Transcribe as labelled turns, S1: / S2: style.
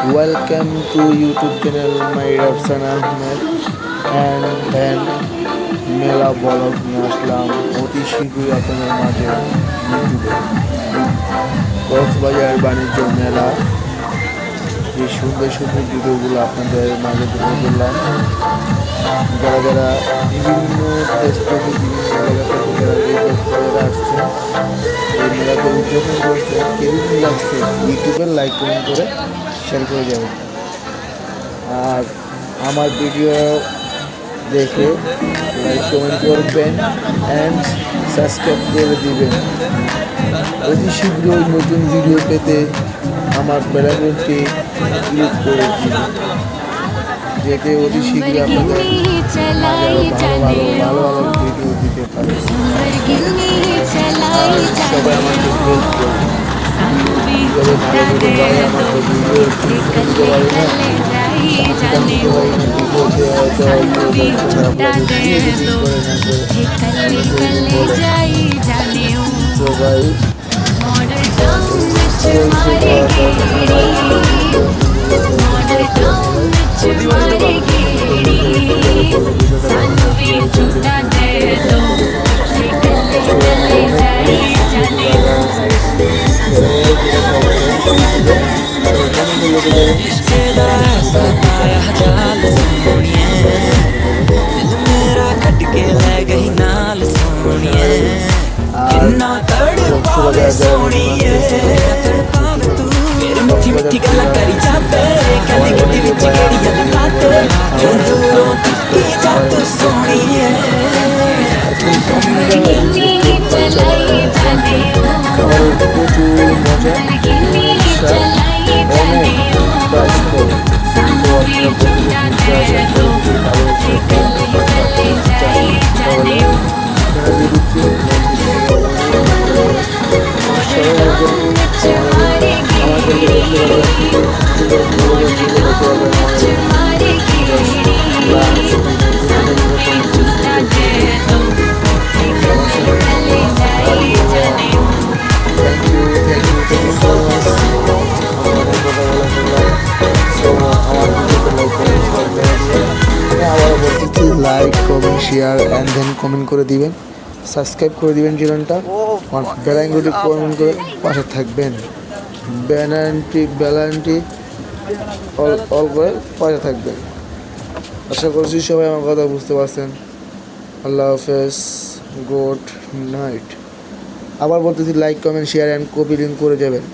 S1: Welcome to YouTube channel my Rafsan Ahmed and then মেলা vlog নিয়ে আসলাম অতি শীঘ্রই আপনাদের মাঝে ইউটিউবে। কক্সবাজার বাণিজ্য মেলা, এই সুন্দর সুন্দর ভিডিওগুলো আপনাদের মাঝে তুলে ধরলাম। যারা যারা বিভিন্ন দেশ থেকে বিভিন্ন জায়গা থেকে যারা এই কক্সবাজারে আসছে, এই মেলাতে উদযাপন করছে, কেমন লাগছে ইউটিউবে লাইক কমেন্ট করে শেয়ার করে যাবেন। আর আমার ভিডিও দেখে লাইক কমেন্ট করবেন অ্যান্ড সাবস্ক্রাইব করে দিবেন। অতি শীঘ্রই নতুন ভিডিও পেতে আমার বেলাগুলোটি ক্লিক করে দিবেন, যাতে অতি শীঘ্রই আপনাদের ভালো ভালো ভিডিও দিতে পারে। আর সবাই আমাকে হেল্প করবে, কীভাবে ভালো ভিডিও পাই, আমাকে ভিডিও দিতে পারি না, দিতে পারি না ভিডিওতে হয়তো খারাপ লাগে, এডিটিং করে না তো ভাই
S2: मिठी गल्ला करी जाते कहने गड्डी विच केड़ियां बातें क्यों दूरों तक्की जा तू सोहणीए चलाई जाने
S1: like comment share and then comment করে দিবেন, সাবস্ক্রাইব করে দিবেন চ্যানেলটা, বেল আইকনটি কমেন্ট করে পাশে থাকবেন, বেলানটি অল করে পাশে থাকবেন। আশা করছি সবাই আমার কথা বুঝতে পারছেন। আল্লাহ হাফেজ, গুড নাইট। আবার বলতেছি like comment share and copy link করে যাবেন।